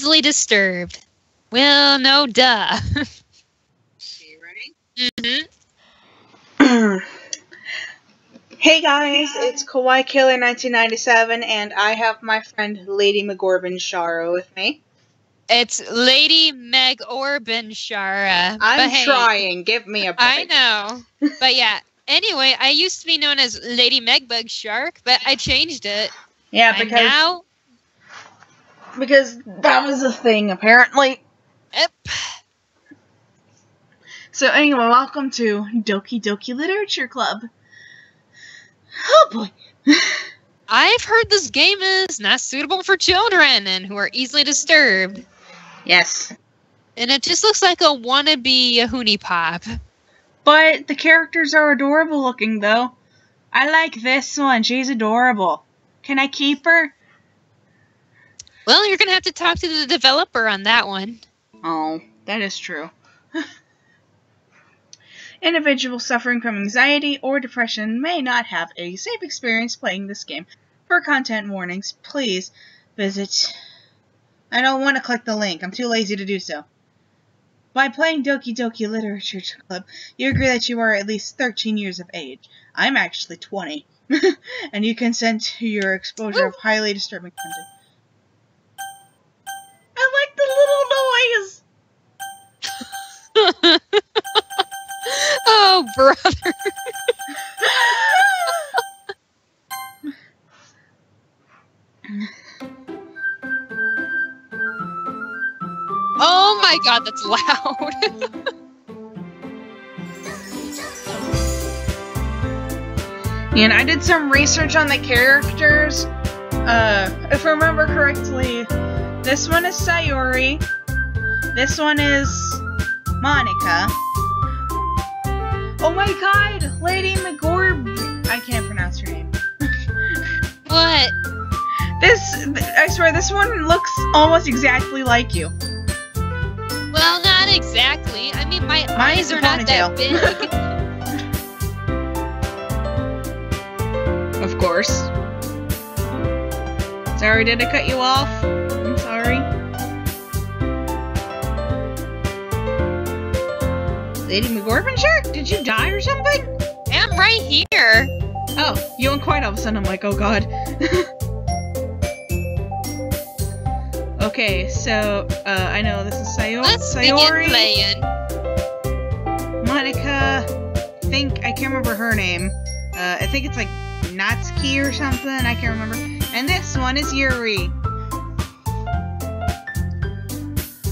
easily disturbed. Well, no, duh. Okay, ready? Mm-hmm. Hey guys, it's Kawaii Killer 1997, and I have my friend Lady McGorbin Shara with me. It's Lady Meg Orban Shara. I'm hey, trying. Give me a break. I know. But yeah. Anyway, I used to be known as Lady Megbug Shark, but I changed it. Yeah, And now, because that was a thing apparently. yep. So anyway, welcome to Doki Doki Literature Club. Oh boy. I've heard this game is not suitable for children and who are easily disturbed. Yes. And it just looks like a wannabe Hoonie Pop. But the characters are adorable looking, though. I like this one. She's adorable. Can I keep her? Well, you're going to have to talk to the developer on that one. Oh, that is true. Individuals suffering from anxiety or depression may not have a safe experience playing this game. For content warnings, please visit... I don't want to click the link. I'm too lazy to do so. By playing Doki Doki Literature Club, you agree that you are at least 13 years of age. I'm actually 20. And you consent to your exposure of highly disturbing content. I like the little noise! Oh, brother. Oh my god, that's loud. And I did some research on the characters. If I remember correctly, this one is Sayori. This one is Monica. Oh my god! Lady McGorb... I can't pronounce her name. What? I swear, this one looks almost exactly like you. Well, not exactly. I mean, my eyes are not that big. Of course. Sorry, did I cut you off? I'm sorry. Lady McGorban Shark, did you die or something? I'm right here. Oh, you went quiet all of a sudden. I'm like, oh god. Okay, so, I know this is Sayori. Let's begin playing. Monica, I can't remember her name. I think it's like Natsuki or something, I can't remember. And this one is Yuri.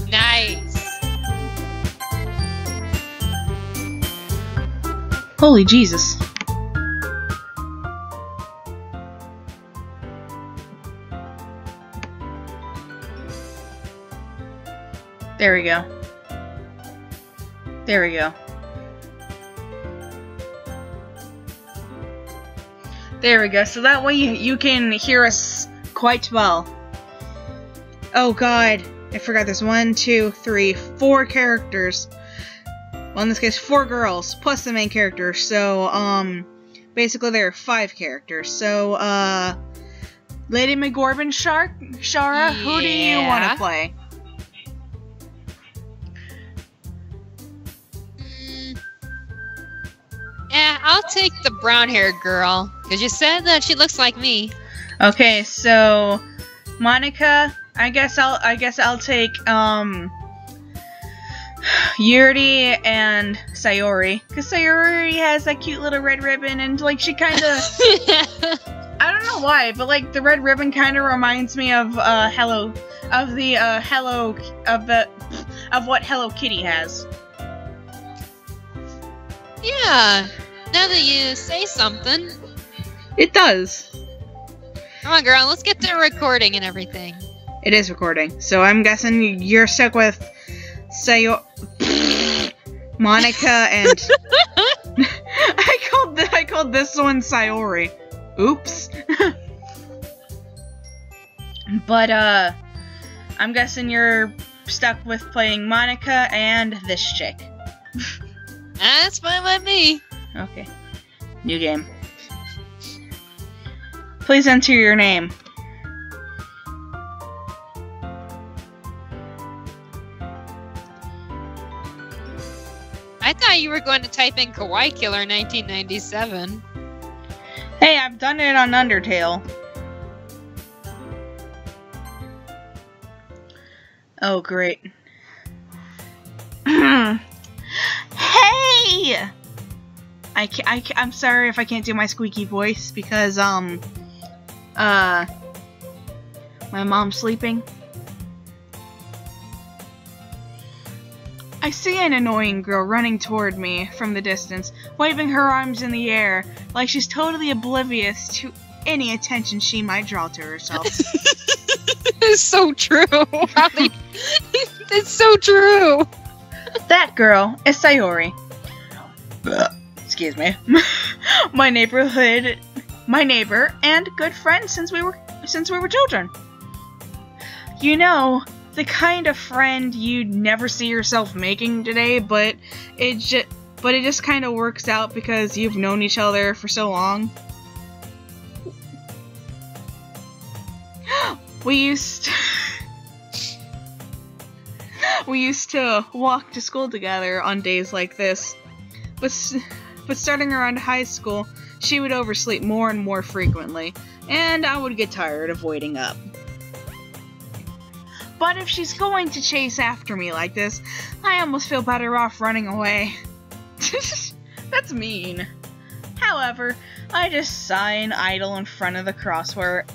Nice. Holy Jesus. There we go. There we go. There we go. So that way you can hear us quite well. Oh god. I forgot there's 1, 2, 3, 4 characters. Well, in this case, 4 girls, plus the main character. So, basically there are 5 characters. So, Lady McGorban Shara, who do you want to play? Yeah, I'll take the brown-haired girl, because you said that she looks like me. Okay, so Monica, I guess I'll take Yuri and Sayori, because Sayori has that cute little red ribbon, and like she kind of I don't know why, but like the red ribbon kind of reminds me of what Hello Kitty has. Yeah, now that you say something. It does. Come on, girl, let's get to recording and everything. It is recording, so I'm guessing you're stuck with Monica and I called this one Sayori. Oops. But I'm guessing you're stuck with playing Monica and this chick. That's fine with me. Okay. New game. Please enter your name. I thought you were going to type in Kawaii Killer 1997. Hey, I've done it on Undertale. Oh, great. Hey! I'm sorry if I can't do my squeaky voice because, my mom's sleeping. I see an annoying girl running toward me from the distance, waving her arms in the air like she's totally oblivious to any attention she might draw to herself. It's so true. It's so true. That girl is Sayori. Excuse me. my neighbor and good friend since we were children. You know, the kind of friend you'd never see yourself making today, but it just kind of works out because you've known each other for so long. We used to walk to school together on days like this, but starting around high school, she would oversleep more and more frequently, and I would get tired of waiting up. But if she's going to chase after me like this, I almost feel better off running away. That's mean. However, I just sigh and idle in front of the crosswalk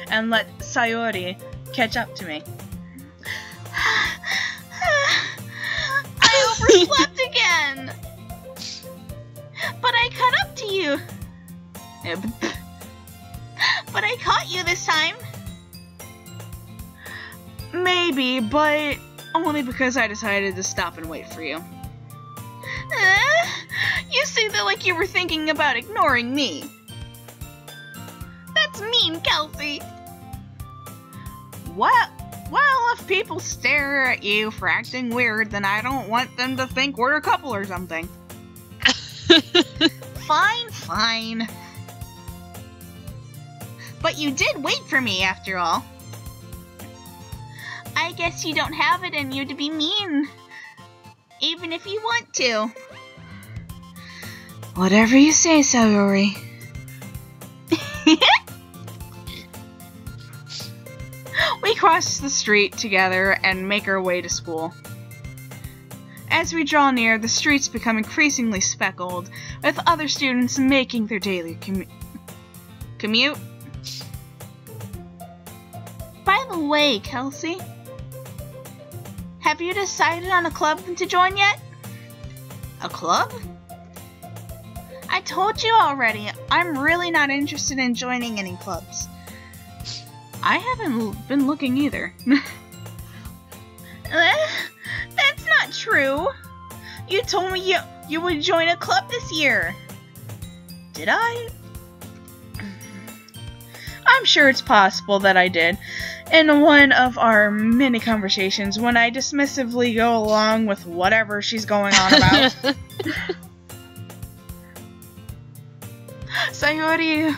and let Sayori catch up to me. I overslept again! But I caught up to you! But I caught you this time! Maybe, but only because I decided to stop and wait for you. You say that like you were thinking about ignoring me. That's mean, Kelsey. Well, if people stare at you for acting weird, then I don't want them to think we're a couple or something. Fine. But you did wait for me, after all. I guess you don't have it in you to be mean, even if you want to. Whatever you say, Sayori. We cross the street together and make our way to school. As we draw near, the streets become increasingly speckled, with other students making their daily commute. By the way, Kelsey, have you decided on a club to join yet? A club? I told you already, I'm really not interested in joining any clubs. I haven't been looking either. That's not true. You told me you would join a club this year. Did I? I'm sure it's possible that I did. In one of our many conversations when I dismissively go along with whatever she's going on about. Sayori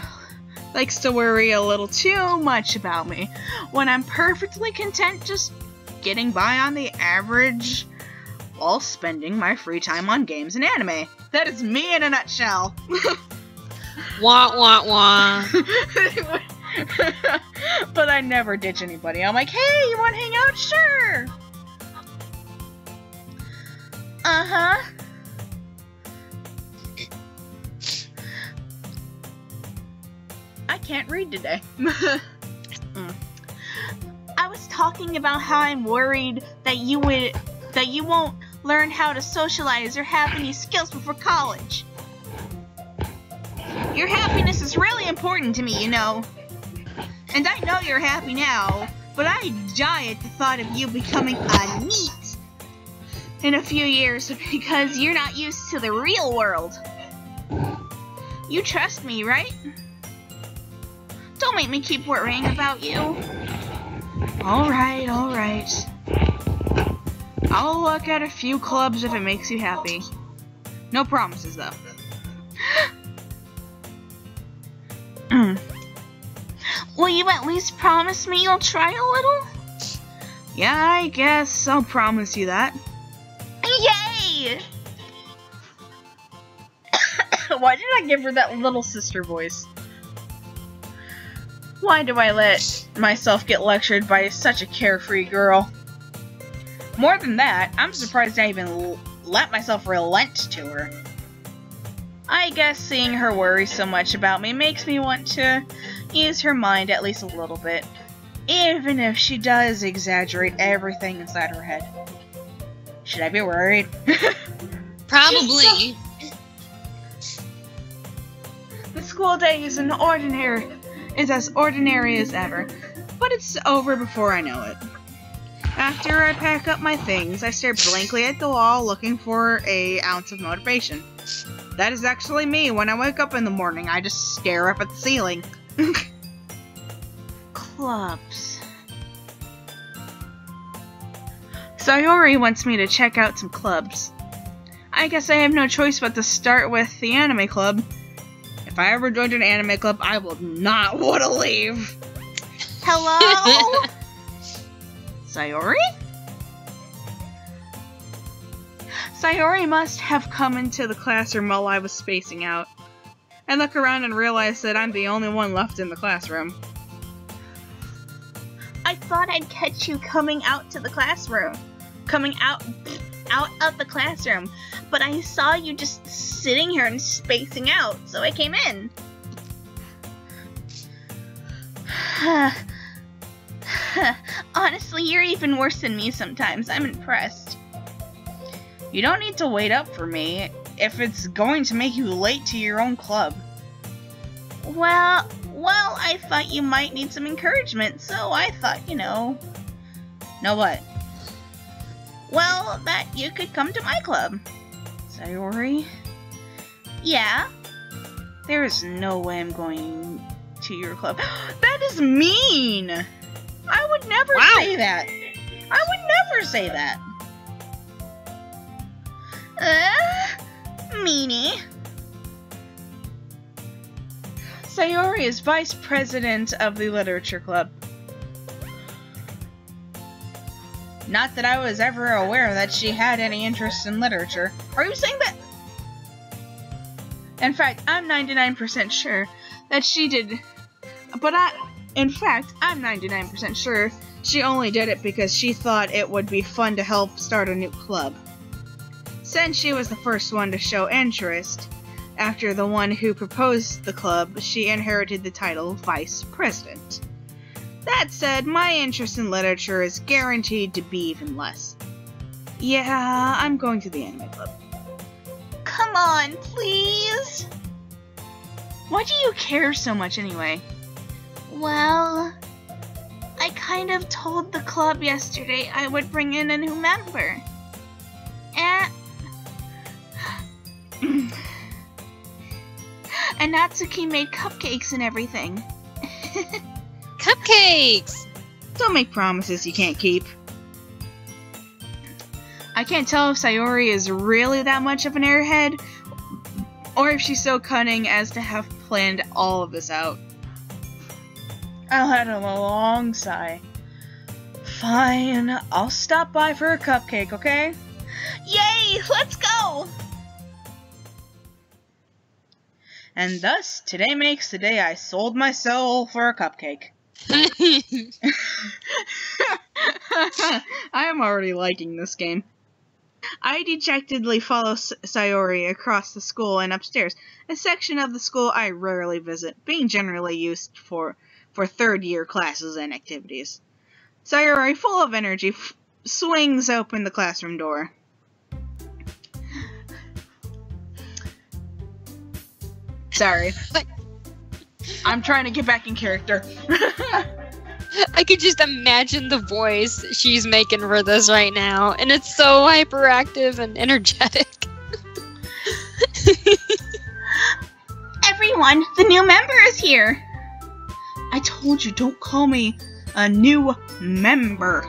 likes to worry a little too much about me when I'm perfectly content just getting by on the average while spending my free time on games and anime. That is me in a nutshell. Wah, wah, wah. But I never ditch anybody. I'm like, hey, you want to hang out? Sure. Uh-huh. I can't read today. I was talking about how I'm worried that you won't learn how to socialize or have any skills before college. Your happiness is really important to me, you know. And I know you're happy now, but I die at the thought of you becoming a NEET in a few years because you're not used to the real world. You trust me, right? Don't make me keep worrying about you. Alright. I'll look at a few clubs if it makes you happy. No promises, though. Will you at least promise me you'll try a little? Yeah, I guess I'll promise you that. Yay! Why did I give her that little sister voice? Why do I let myself get lectured by such a carefree girl? More than that, I'm surprised I even let myself relent to her. I guess seeing her worry so much about me makes me want to ease her mind at least a little bit, even if she does exaggerate everything inside her head. Should I be worried? Probably. The school day is as ordinary as ever, but it's over before I know it. After I pack up my things, I stare blankly at the wall looking for an ounce of motivation. That is actually me. When I wake up in the morning, I just stare up at the ceiling. Clubs. Sayori wants me to check out some clubs. I guess I have no choice but to start with the anime club. If I ever joined an anime club, I will not want to leave. Hello? Sayori? Sayori must have come into the classroom while I was spacing out. I look around and realize that I'm the only one left in the classroom. I thought I'd catch you coming out to the classroom. Coming out of the classroom. But I saw you just sitting here and spacing out, so I came in. Honestly, you're even worse than me sometimes. I'm impressed. You don't need to wait up for me if it's going to make you late to your own club. Well, I thought you might need some encouragement, so I thought, Know what? Well, that you could come to my club. Sayori? Yeah? There is no way I'm going to your club. That is mean! I would never say that. I would never say that. Meanie. Sayori is vice president of the literature club. Not that I was ever aware that she had any interest in literature. Are you saying that? In fact, I'm 99% sure that she did. In fact, I'm 99% sure she only did it because she thought it would be fun to help start a new club. Since she was the first one to show interest, after the one who proposed the club, she inherited the title Vice President. That said, my interest in literature is guaranteed to be even less. Yeah, I'm going to the anime club. Come on, please! Why do you care so much anyway? Well, I kind of told the club yesterday I would bring in a new member. And Natsuki made cupcakes and everything. Cupcakes! Don't make promises you can't keep. I can't tell if Sayori is really that much of an airhead, or if she's so cunning as to have planned all of this out. I'll let a long sigh. Fine, I'll stop by for a cupcake, okay? Yay! Let's go! And thus, today makes the day I sold my soul for a cupcake. I am already liking this game. I dejectedly follow Sayori across the school and upstairs, a section of the school I rarely visit, being generally used for third-year classes and activities. Sayori, full of energy, swings open the classroom door. Sorry. I'm trying to get back in character. I could just imagine the voice she's making for this right now, and it's so hyperactive and energetic. Everyone, the new member is here. I told you, don't call me a new member.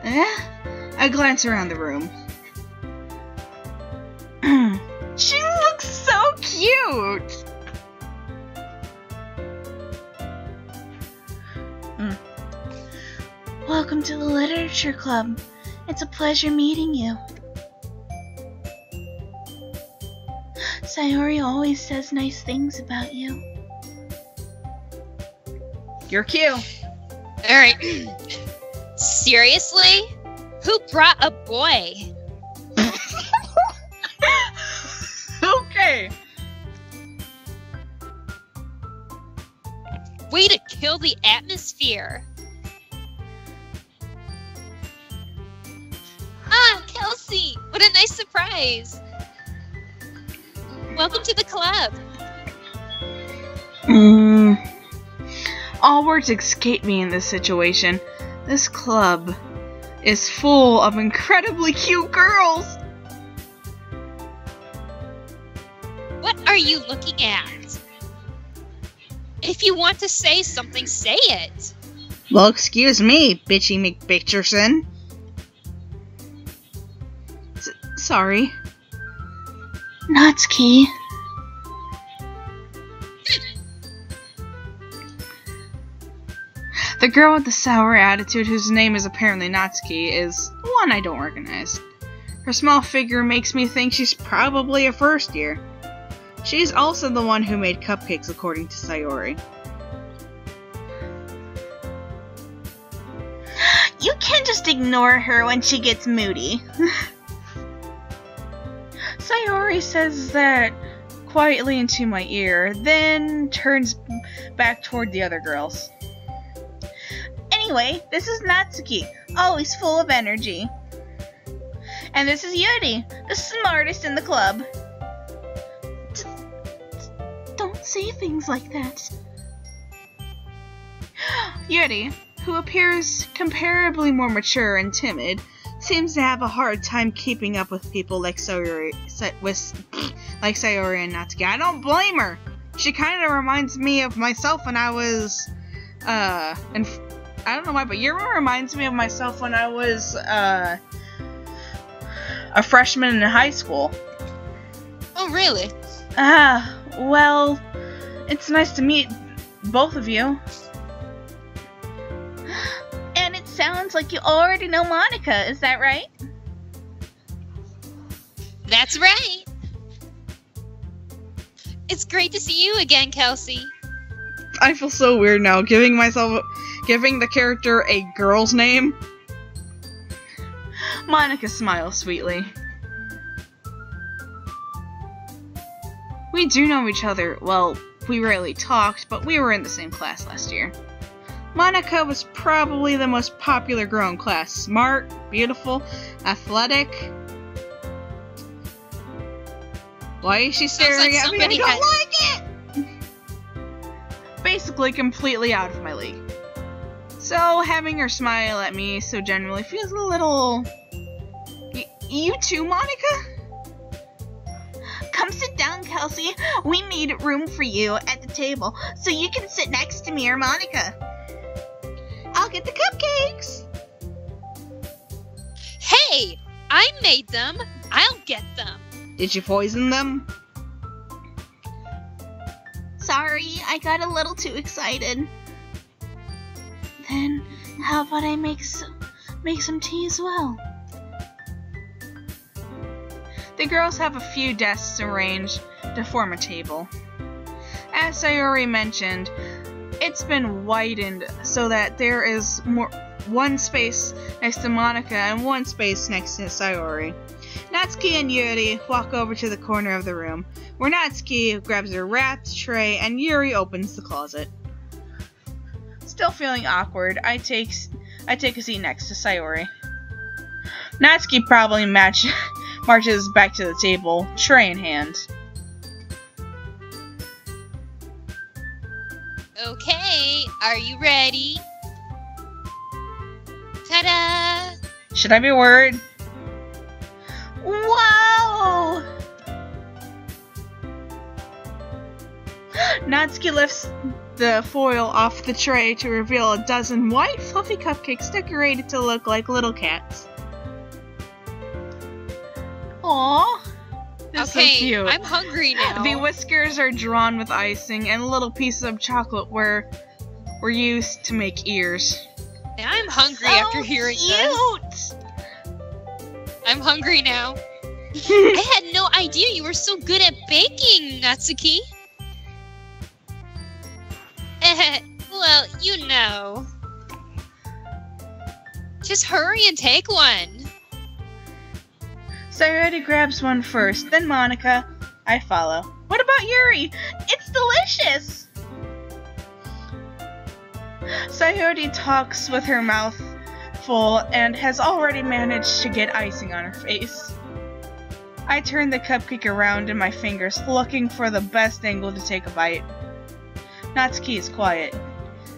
I glance around the room. She looks so cute. Welcome to the literature club. It's a pleasure meeting you. Sayori always says nice things about you. Your cue. Alright. Seriously? Who brought a boy? Okay. Way to kill the atmosphere. Ah, Kelsey! What a nice surprise! Welcome to the club. All words escape me in this situation. This club is full of incredibly cute girls. What are you looking at? If you want to say something, say it. Well, excuse me, bitchy McBitcherson. Sorry. Natsuki. The girl with the sour attitude, whose name is apparently Natsuki, is one I don't recognize. Her small figure makes me think she's probably a first year. She's also the one who made cupcakes, according to Sayori. You can't just ignore her when she gets moody. Sayori says that quietly into my ear, then turns back toward the other girls. Anyway, this is Natsuki, always full of energy. And this is Yuri, the smartest in the club. Don't say things like that. Yuri, who appears comparably more mature and timid, seems to have a hard time keeping up with people like Sayori and Natsuki. I don't blame her. She kind of reminds me of myself when I was, and I don't know why, but Yuri reminds me of myself when I was, a freshman in high school. Oh, really? Well, it's nice to meet both of you. And it sounds like you already know Monica, is that right? That's right. It's great to see you again, Kelsey. I feel so weird now, giving the character a girl's name. Monica smiles sweetly. We do know each other. Well, we rarely talked, but we were in the same class last year. Monica was probably the most popular girl in class. Smart, beautiful, athletic. Why is she staring at me? I don't like it! Basically completely out of my league. So, having her smile at me so genuinely feels a little... You too, Monica? Come sit down, Kelsey. We made room for you at the table, so you can sit next to me or Monica. I'll get the cupcakes. Hey, I made them. I'll get them. Did you poison them? Sorry, I got a little too excited. Then, how about I make some tea as well? The girls have a few desks arranged to form a table. As Sayori mentioned, it's been widened so that there is one space next to Monica and one space next to Sayori. Natsuki and Yuri walk over to the corner of the room, where Natsuki grabs a wrapped tray and Yuri opens the closet. Still feeling awkward, I take a seat next to Sayori. Natsuki probably marches back to the table, tray in hand. Okay, are you ready? Ta-da! Should I be worried? Whoa! Natsuki lifts the foil off the tray to reveal a dozen white fluffy cupcakes decorated to look like little cats. Aww. They're so cute. I'm hungry now. The whiskers are drawn with icing, and little pieces of chocolate were used to make ears. I'm hungry after hearing this. I'm hungry now. I had no idea you were so good at baking, Natsuki. Well, you know. Just hurry and take one. Sayori grabs one first, then Monica. I follow. What about Yuri? It's delicious! Sayori talks with her mouth full and has already managed to get icing on her face. I turn the cupcake around in my fingers, looking for the best angle to take a bite. Natsuki is quiet.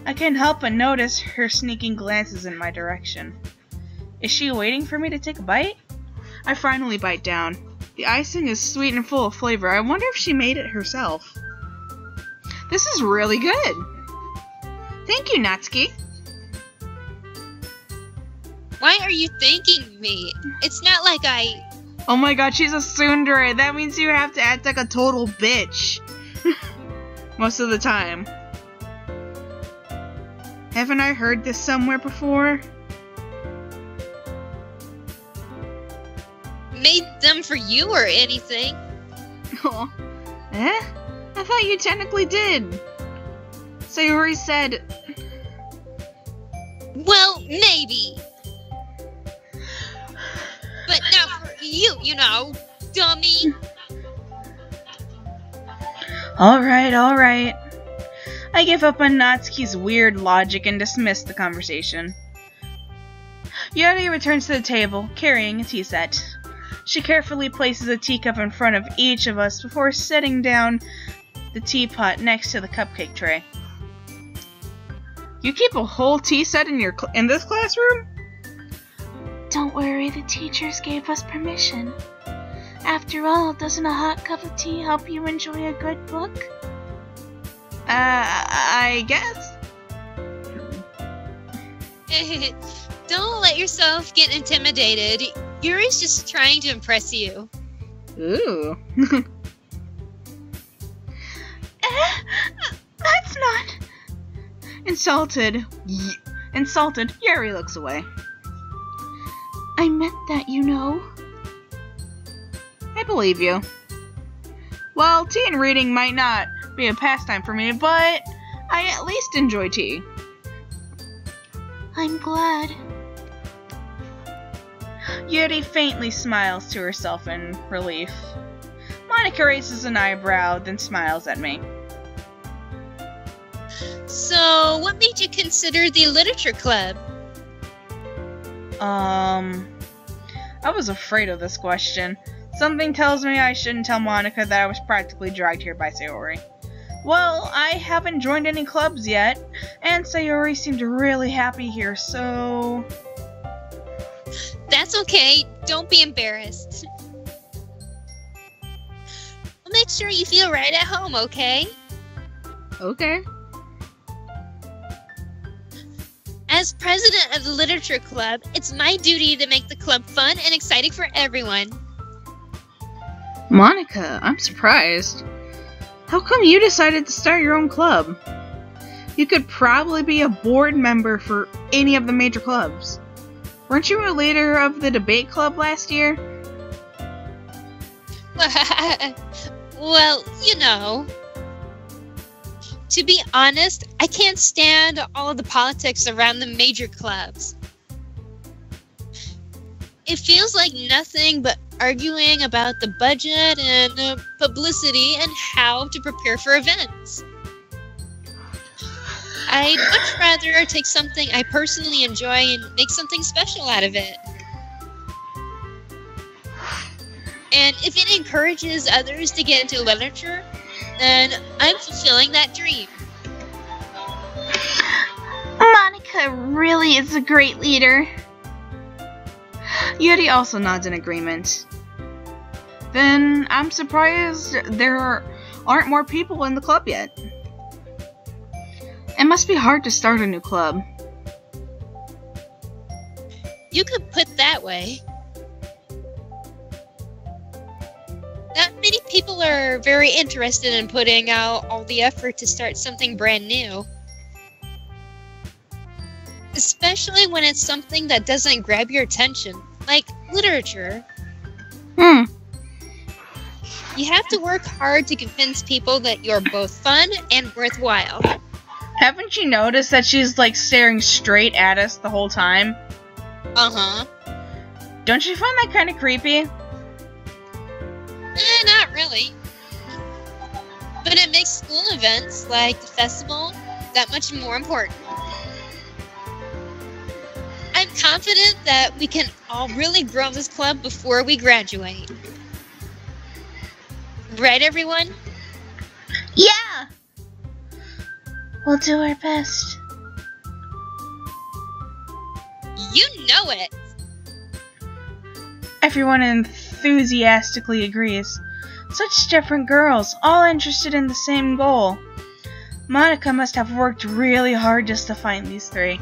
I can't help but notice her sneaking glances in my direction. Is she waiting for me to take a bite? I finally bite down. The icing is sweet and full of flavor. I wonder if she made it herself. This is really good. Thank you, Natsuki. Why are you thanking me? It's not like I... Oh my god, she's a tsundere. That means you have to act like a total bitch. Most of the time. Haven't I heard this somewhere before? Made them for you or anything. Oh. Eh? I thought you technically did. Sayori said... Well, maybe. But not for you, you know, dummy. Alright. I give up on Natsuki's weird logic and dismiss the conversation. Yuri returns to the table, carrying a tea set. She carefully places a teacup in front of each of us before setting down the teapot next to the cupcake tray. You keep a whole tea set in this classroom? Don't worry, the teachers gave us permission. After all, doesn't a hot cup of tea help you enjoy a good book? I guess. Don't let yourself get intimidated. Yuri's just trying to impress you. Ooh. That's not... Insulted, Yuri looks away. I meant that, you know. I believe you. Well, tea and reading might not be a pastime for me, but I at least enjoy tea. I'm glad. Yuri faintly smiles to herself in relief. Monica raises an eyebrow, then smiles at me. So, what made you consider the literature club? I was afraid of this question. Something tells me I shouldn't tell Monica that I was practically dragged here by Sayori. Well, I haven't joined any clubs yet, and Sayori seemed really happy here, so... That's okay. Don't be embarrassed. We'll make sure you feel right at home, okay? Okay. As president of the literature club, it's my duty to make the club fun and exciting for everyone. Monica, I'm surprised. How come you decided to start your own club? You could probably be a board member for any of the major clubs. Weren't you a leader of the debate club last year? Well, you know. To be honest, I can't stand all of the politics around the major clubs. It feels like nothing but arguing about the budget and publicity and how to prepare for events. I'd much rather take something I personally enjoy and make something special out of it. And if it encourages others to get into literature, then I'm fulfilling that dream. Monica really is a great leader. Yuri also nods in agreement. Then I'm surprised there aren't more people in the club yet. It must be hard to start a new club. You could put that way. Not many people are very interested in putting out all the effort to start something brand new. Especially when it's something that doesn't grab your attention, like literature. You have to work hard to convince people that you're both fun and worthwhile. Haven't you noticed that she's like staring straight at us the whole time? Uh-huh. Don't you find that kind of creepy? Not really. But it makes school events like the festival that much more important. I'm confident that we can all really grow this club before we graduate. Right, everyone? Yeah! We'll do our best. You know it! Everyone enthusiastically agrees. Such different girls, all interested in the same goal. Monica must have worked really hard just to find these three.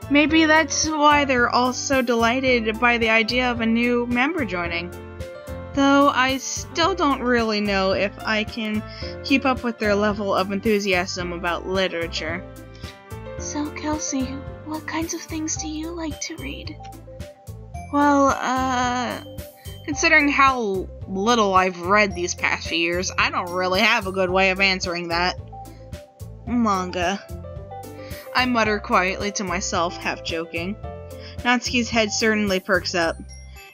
Maybe that's why they're all so delighted by the idea of a new member joining. Though I still don't really know if I can keep up with their level of enthusiasm about literature. So, Kelsey, what kinds of things do you like to read? Well, considering how little I've read these past few years, I don't really have a good way of answering that. Manga. I mutter quietly to myself, half joking. Natsuki's head certainly perks up.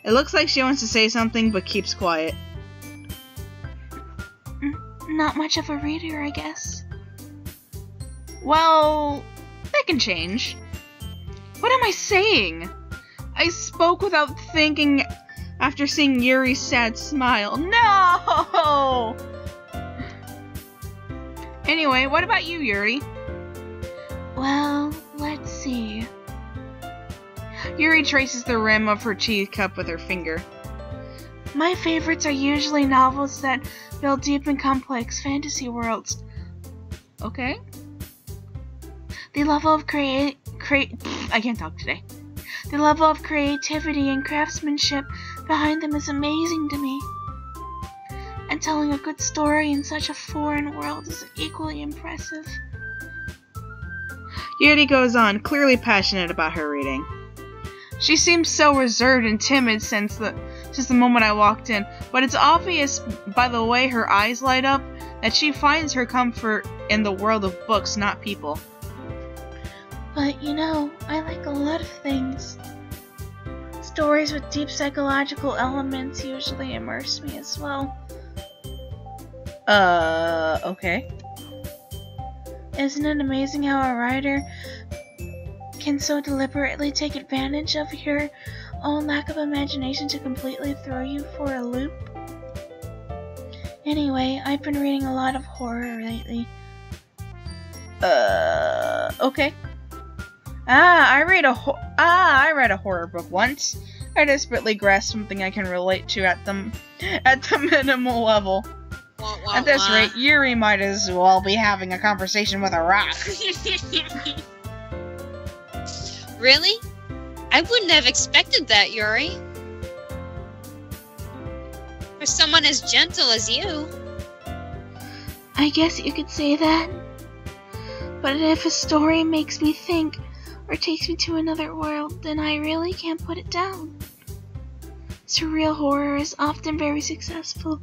It looks like she wants to say something, but keeps quiet. Not much of a reader, I guess. Well, that can change. What am I saying? I spoke without thinking after seeing Yuri's sad smile. No! Anyway, what about you, Yuri? Well, let's see. Yuri traces the rim of her teacup with her finger. My favorites are usually novels that build deep and complex fantasy worlds. Okay. The level of I can't talk today. The level of creativity and craftsmanship behind them is amazing to me. And telling a good story in such a foreign world is equally impressive. Yuri goes on, clearly passionate about her reading. She seems so reserved and timid since the moment I walked in, but it's obvious by the way her eyes light up that she finds her comfort in the world of books, not people. But you know, I like a lot of things. Stories with deep psychological elements usually immerse me as well. Okay. Isn't it amazing how a writer can so deliberately take advantage of your own lack of imagination to completely throw you for a loop? Anyway, I've been reading a lot of horror lately. Okay. I read a horror book once. I desperately grasped something I can relate to at the minimal level. At this rate, Yuri might as well be having a conversation with a rock. Really? I wouldn't have expected that, Yuri. For someone as gentle as you. I guess you could say that. But if a story makes me think, or takes me to another world, then I really can't put it down. Surreal horror is often very successful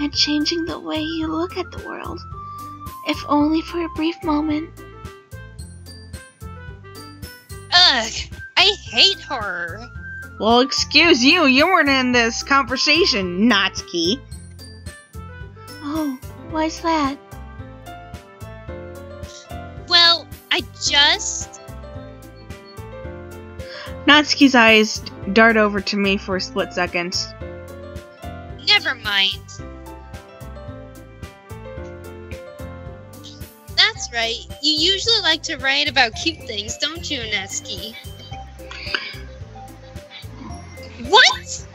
at changing the way you look at the world, if only for a brief moment. Ugh, I hate horror. Well, excuse you, you weren't in this conversation, Natsuki. Oh, why's that? Well, I just... Natsuki's eyes dart over to me for a split second. Never mind. That's right. You usually like to write about cute things, don't you, Natsuki? What?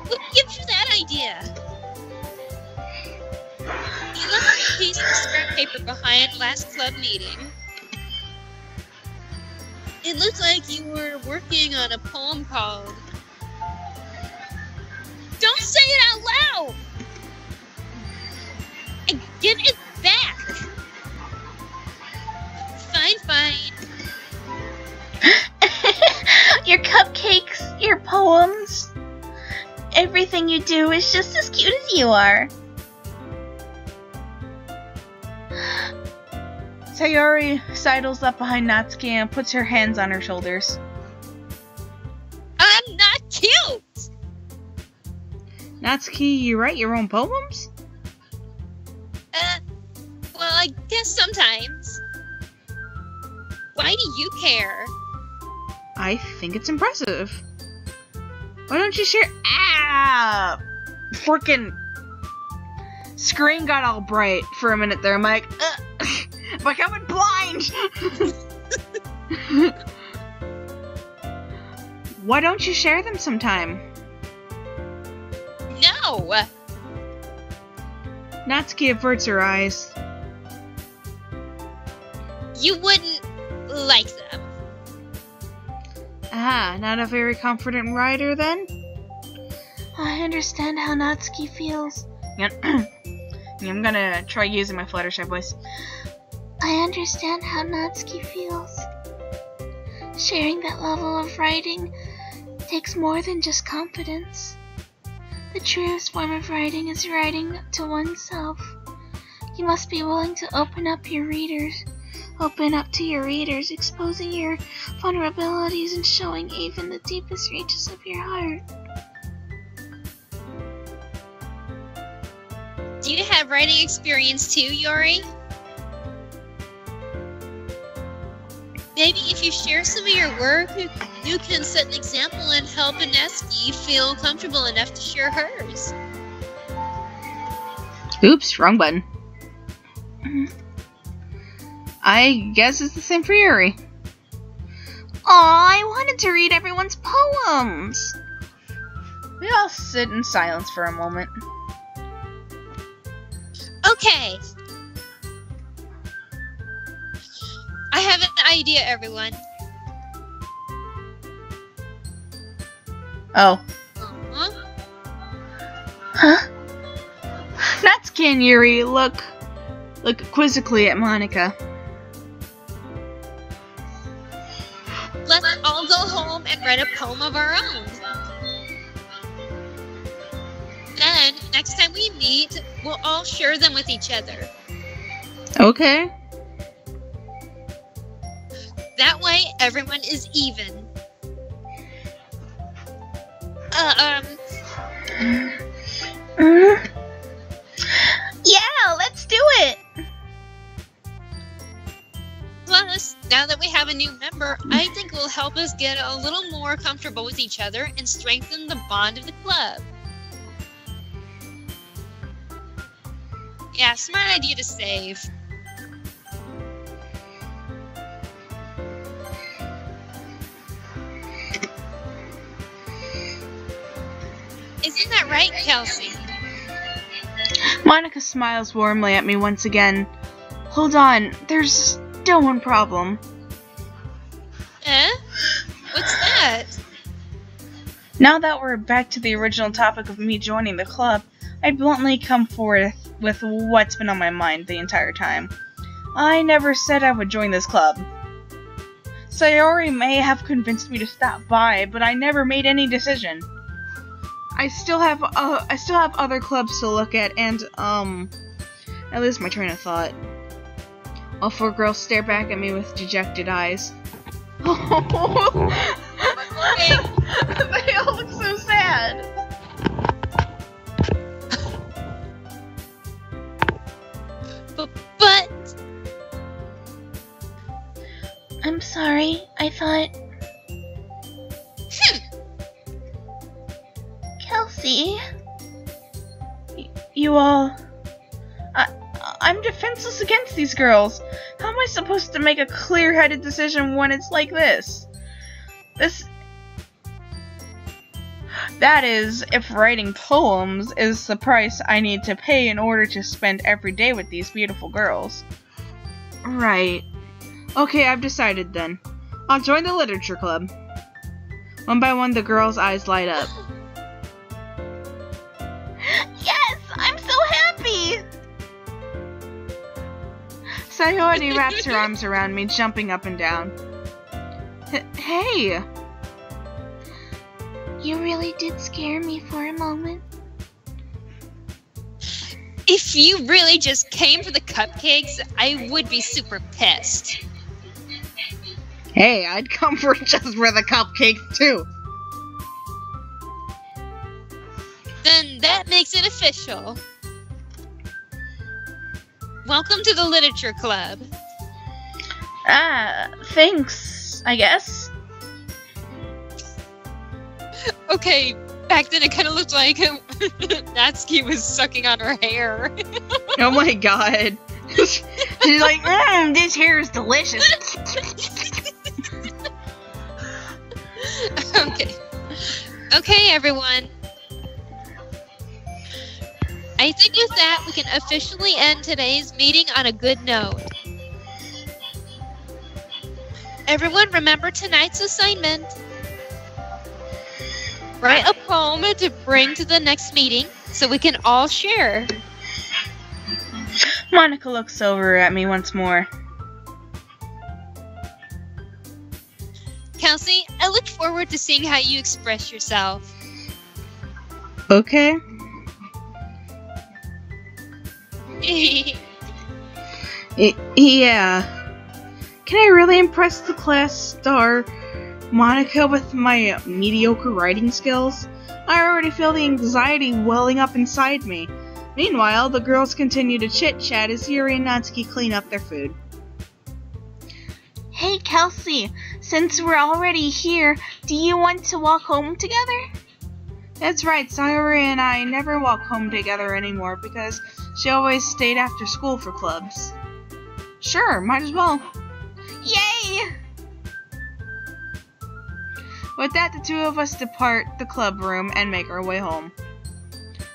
What gives you that idea? You left a piece of scrap paper behind last club meeting. It looked like you were working on a poem called... Don't say it out loud! And give it back! Fine. Your cupcakes, your poems. everything you do is just as cute as you are. Sayori sidles up behind Natsuki and puts her hands on her shoulders. I'm not cute! Natsuki, you write your own poems? Well, I guess sometimes. Why do you care? I think it's impressive. Why don't you share? Ah! Frickin' screen got all bright for a minute there. I'm like, becoming blind! Why don't you share them sometime? No! Natsuki averts her eyes. You wouldn't like them. Ah, not a very confident writer then? I understand how Natsuki feels. I'm gonna try using my Fluttershy voice. I understand how Natsuki feels. Sharing that level of writing takes more than just confidence. The truest form of writing is writing to oneself. You must be willing to open up to your readers, exposing your vulnerabilities and showing even the deepest reaches of your heart. Do you have writing experience too, Yori? Maybe if you share some of your work, you can set an example and help Ineski feel comfortable enough to share hers. Oops, wrong button. I guess it's the same for Yuri. Aw, I wanted to read everyone's poems. We all sit in silence for a moment. Okay. I have an idea, everyone. Oh. Huh? Natsuki and Yuri look quizzically at Monica. Let's all go home and write a poem of our own. Then, next time we meet, we'll all share them with each other. Okay. That way, everyone is even. Yeah, let's do it! Plus, now that we have a new member, I think it will help us get a little more comfortable with each other and strengthen the bond of the club. Yeah, smart idea to save. Isn't that right, Kelsey? Monica smiles warmly at me once again. Hold on, there's still one problem. What's that? Now that we're back to the original topic of me joining the club, I'd bluntly come forth with what's been on my mind the entire time. I never said I would join this club. Sayori may have convinced me to stop by, but I never made any decision. I still have other clubs to look at, and I lose my train of thought. All four girls stare back at me with dejected eyes. They all look so sad. But I'm sorry, I thought... Kelsey? You all... I'm defenseless against these girls. How am I supposed to make a clear-headed decision when it's like this? That is, if writing poems is the price I need to pay in order to spend every day with these beautiful girls. Right. Okay, I've decided then. I'll join the literature club. One by one, the girls' eyes light up. Yes! I'm so happy! Sayori wraps her arms around me, jumping up and down. Hey! You really did scare me for a moment. If you really just came for the cupcakes, I would be super pissed. Hey, I'd come for just for the cupcakes too. Then that makes it official. Welcome to the Literature Club. Thanks, I guess. Okay, back then it kind of looked like Natsuki was sucking on her hair. Oh my god. She's like, this hair is delicious. Okay, everyone. I think with that, we can officially end today's meeting on a good note. Everyone, remember tonight's assignment. Write a poem to bring to the next meeting so we can all share. Monica looks over at me once more. Kelsey, I look forward to seeing how you express yourself. Okay. Yeah. Can I really impress the class star Monica with my mediocre writing skills? I already feel the anxiety welling up inside me. Meanwhile, the girls continue to chit-chat as Yuri and Natsuki clean up their food. Hey, Kelsey, since we're already here, do you want to walk home together? That's right, Sayori and I never walk home together anymore because she always stayed after school for clubs. Sure, might as well. Yay! With that, the two of us depart the club room and make our way home.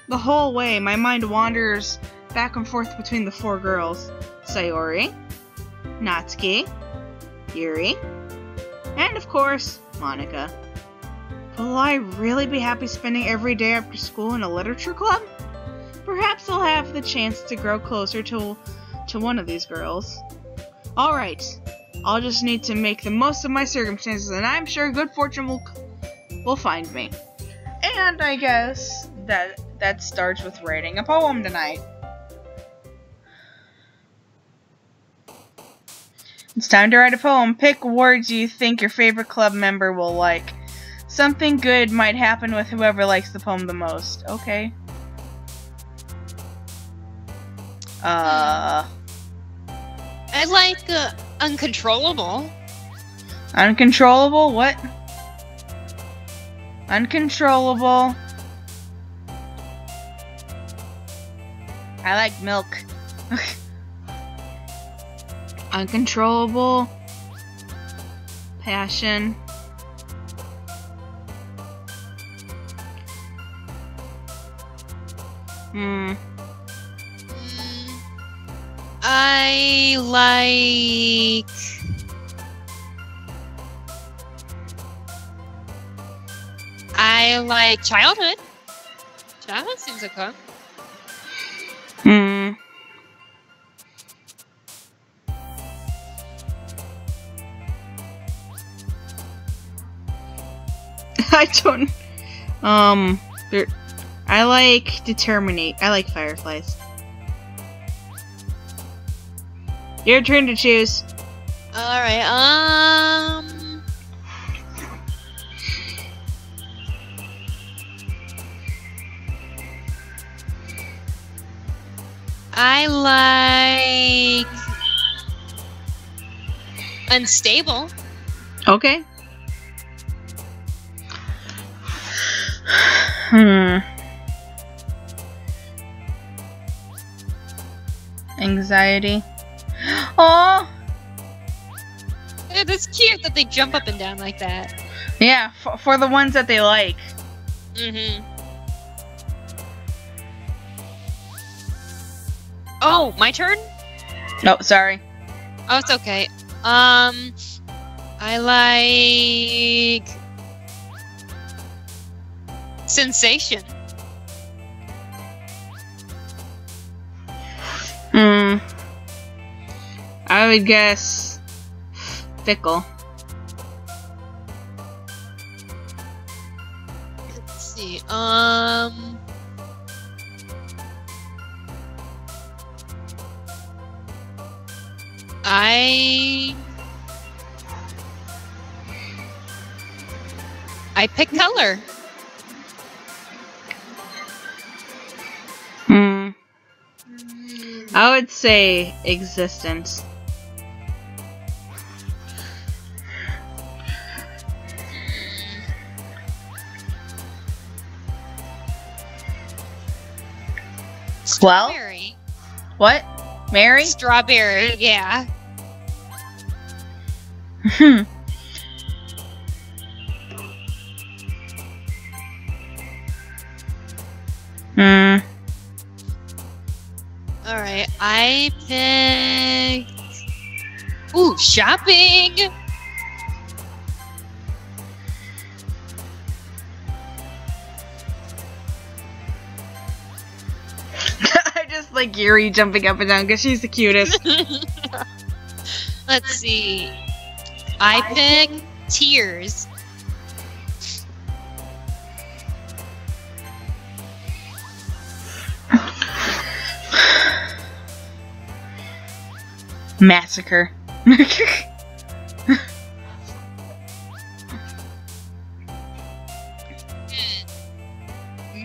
The whole way, my mind wanders back and forth between the four girls. Sayori, Natsuki, Yuri, and of course, Monica. Will I really be happy spending every day after school in a literature club? Perhaps I'll have the chance to grow closer to one of these girls. Alright, I'll just need to make the most of my circumstances, and I'm sure good fortune will find me. And I guess that starts with writing a poem tonight. It's time to write a poem. Pick words you think your favorite club member will like. Something good might happen with whoever likes the poem the most. Okay. I like uncontrollable. Uncontrollable? What? Uncontrollable. I like milk. Uncontrollable. Passion. I like childhood. Childhood seems okay. I don't. I like determinate. I like fireflies. Your turn to choose. Alright, I like unstable. Okay. Anxiety. Oh. Yeah, that's cute that they jump up and down like that. Yeah, for the ones that they like. Oh, my turn? Oh, sorry. Oh, it's okay. I like sensation. I would guess fickle. see. I pick color. I would say existence. Strawberry. What? Mary? Strawberry, yeah. Alright, I picked... Ooh, shopping! I just like Yuri jumping up and down because she's the cutest. Let's see. I picked tears. Massacre.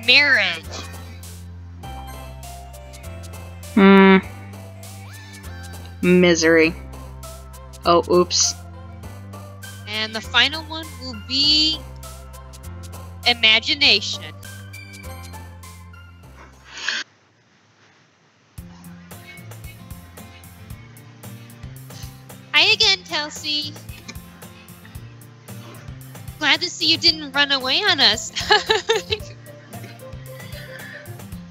Marriage. Misery. Oh, oops. And the final one will be imagination. Hi again, Kelsey. Glad to see you didn't run away on us.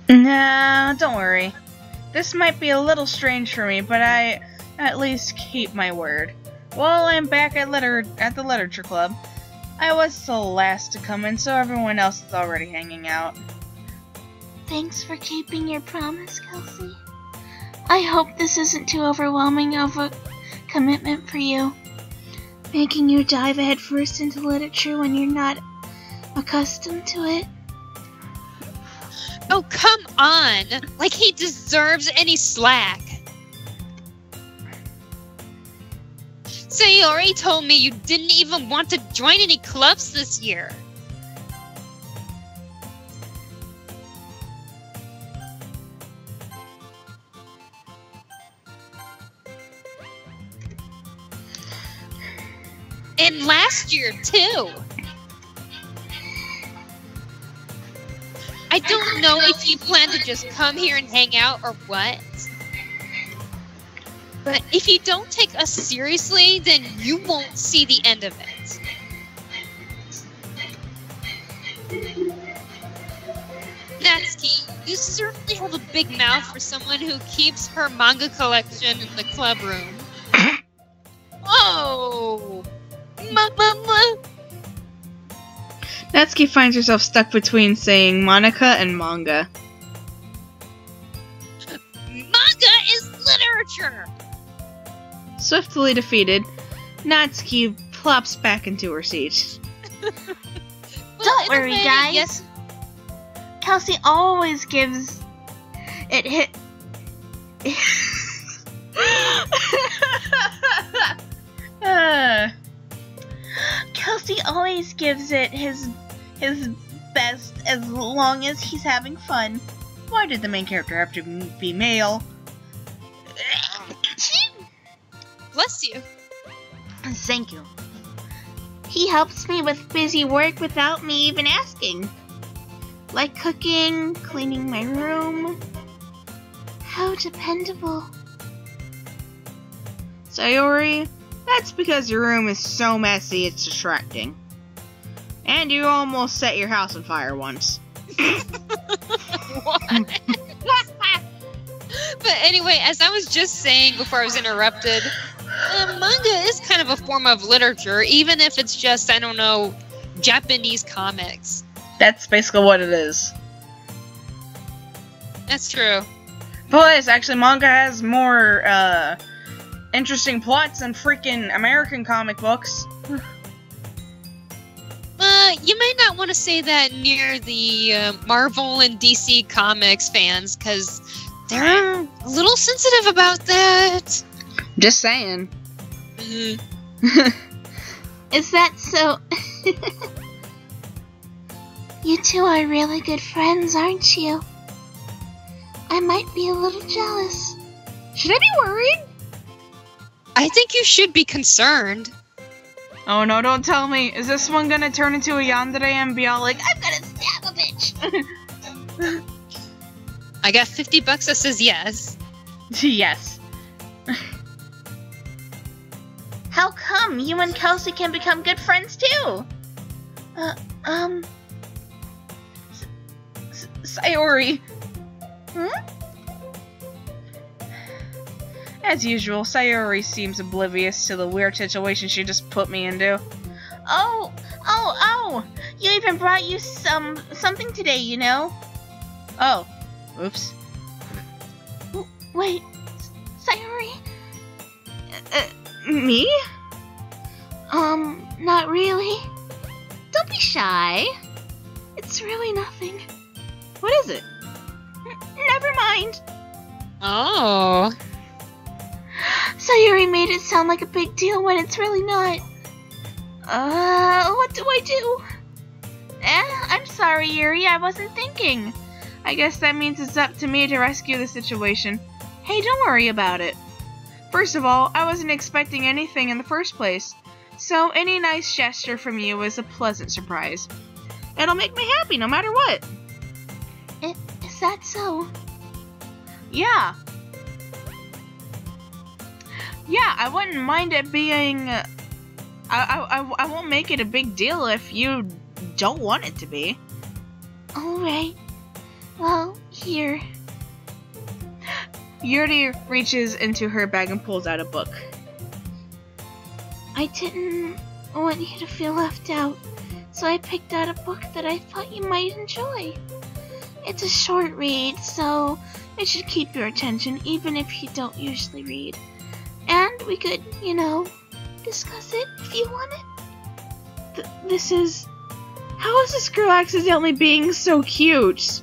No, don't worry. This might be a little strange for me, but I at least keep my word. While I'm back at the literature club, I was the last to come in, so everyone else is already hanging out. Thanks for keeping your promise, Kelsey. I hope this isn't too overwhelming of a commitment for you, making you dive headfirst into literature when you're not accustomed to it. Oh, come on! Like he deserves any slack. Sayori told me you didn't even want to join any clubs this year. And last year, too. I don't know if you plan to just come here and hang out or what. But if you don't take us seriously, then you won't see the end of it. Natsuki, you certainly have a big mouth for someone who keeps her manga collection in the club room. Oh! Natsuki finds herself stuck between saying Monica and manga. Manga is literature! Swiftly defeated, Natsuki plops back into her seat. Don't worry, guys. Yes. Kelsey always gives it hit. Kelsey always gives it his best as long as he's having fun. Why did the main character have to be male? Bless you. Thank you. He helps me with busy work without me even asking. Like cooking, cleaning my room. How dependable. Sayori, that's because your room is so messy it's distracting. And you almost set your house on fire once. What? But anyway, as I was just saying before I was interrupted, manga is kind of a form of literature, even if it's just, I don't know, Japanese comics. That's basically what it is. That's true. Plus, actually, manga has more interesting plots than freaking American comic books. But You might not want to say that near the Marvel and DC Comics fans, because they're a little sensitive about that. Just saying. Is that so? You two are really good friends, aren't you? I might be a little jealous. Should I be worried? I think you should be concerned. Oh no, don't tell me. Is this one gonna turn into a yandere and be all like, I'm gonna stab a bitch! I got $50 that says yes. yes. How come you and Kelsey can become good friends too? Sayori. As usual, Sayori seems oblivious to the weird situation she just put me into. Oh! You even brought you something today, you know? Oh. Oops. Wait, Sayori? Me? Not really. Don't be shy. It's really nothing. What is it? Never mind. Oh. Sayori made it sound like a big deal when it's really not. What do I do? I'm sorry, Yuri, I wasn't thinking. I guess that means it's up to me to rescue the situation. Hey, don't worry about it. First of all, I wasn't expecting anything in the first place, so any nice gesture from you is a pleasant surprise. It'll make me happy no matter what. Is that so? Yeah. Yeah, I wouldn't mind it being... I won't make it a big deal if you don't want it to be. Alright. Well, here. Yuri reaches into her bag and pulls out a book. I didn't want you to feel left out, so I picked out a book that I thought you might enjoy. It's a short read, so it should keep your attention even if you don't usually read. And we could, you know, discuss it if you want it. This is... How is this girl accidentally being so cute?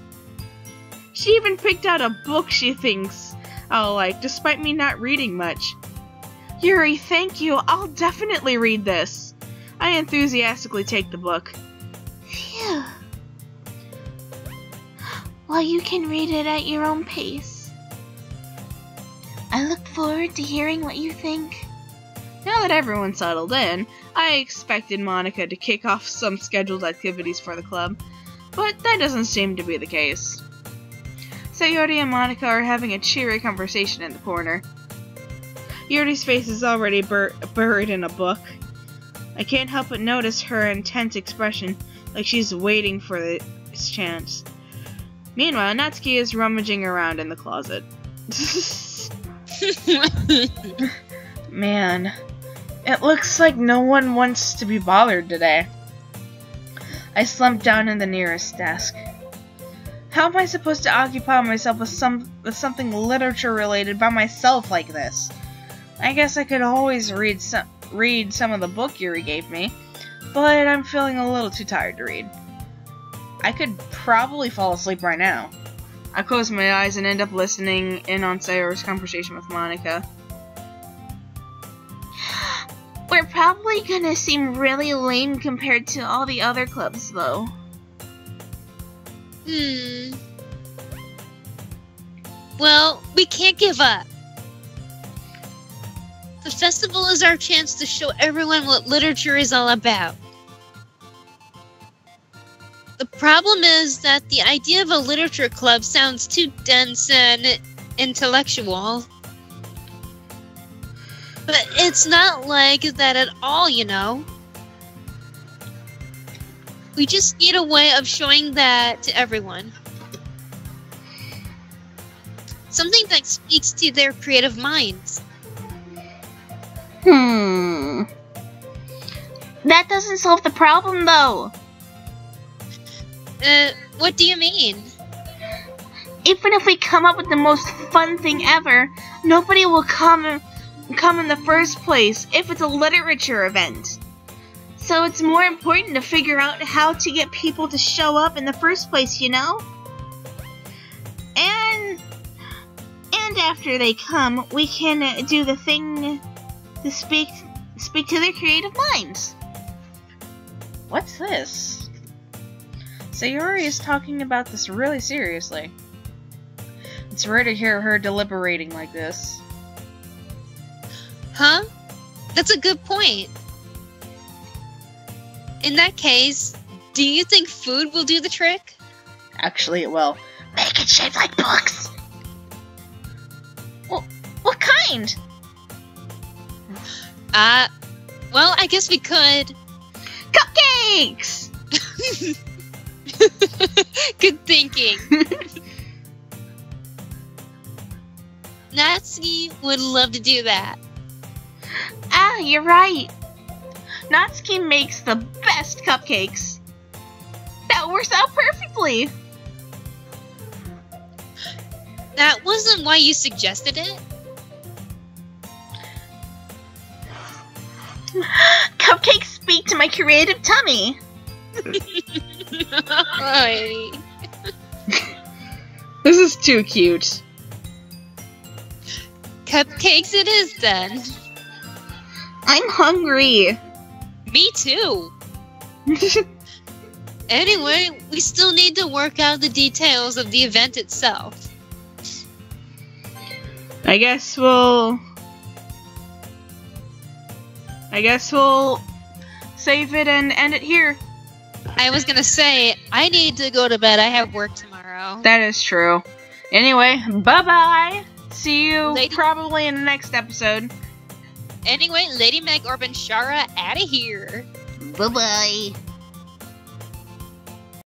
She even picked out a book she thinks I'll like, despite me not reading much. Yuri, thank you. I'll definitely read this. I enthusiastically take the book. Phew. Well, you can read it at your own pace. I look forward to hearing what you think. Now that everyone's settled in, I expected Monica to kick off some scheduled activities for the club, but that doesn't seem to be the case. Sayori and Monica are having a cheery conversation in the corner. Yuri's face is already buried in a book. I can't help but notice her intense expression, like she's waiting for this chance. Meanwhile, Natsuki is rummaging around in the closet. Man, it looks like no one wants to be bothered today. I slumped down in the nearest desk. How am I supposed to occupy myself with something literature related by myself like this? I guess I could always read some of the book Yuri gave me, but I'm feeling a little too tired to read. I could probably fall asleep right now. I close my eyes and end up listening in on Sayori's conversation with Monica. We're probably gonna seem really lame compared to all the other clubs, though. Well, we can't give up. The festival is our chance to show everyone what literature is all about. The problem is that the idea of a literature club sounds too dense and intellectual. But it's not like that at all, you know. We just need a way of showing that to everyone. Something that speaks to their creative minds. That doesn't solve the problem, though. What do you mean? Even if we come up with the most fun thing ever, nobody will come in the first place if it's a literature event. So it's more important to figure out how to get people to show up in the first place, you know? And after they come, we can do the thing to speak to their creative minds. What's this? Sayori is talking about this really seriously. It's rare to hear her deliberating like this. Huh? That's a good point. In that case, do you think food will do the trick? Actually, it will. Make it shaped like books! Well, what kind? Well, I guess we could. Cupcakes! Good thinking. Natsuki would love to do that. Ah, you're right. Natsuki makes the best cupcakes. That works out perfectly. That wasn't why you suggested it? Cupcakes speak to my creative tummy. Oy. This is too cute. Cupcakes it is then. I'm hungry. Me too. Anyway, we still need to work out the details of the event itself. I guess we'll save it and end it here. I was gonna say, I need to go to bed. I have work tomorrow. That is true. Anyway, bye-bye. See you Lady- probably in the next episode. Anyway, Lady Meg Orban Shara out of here. Bye-bye.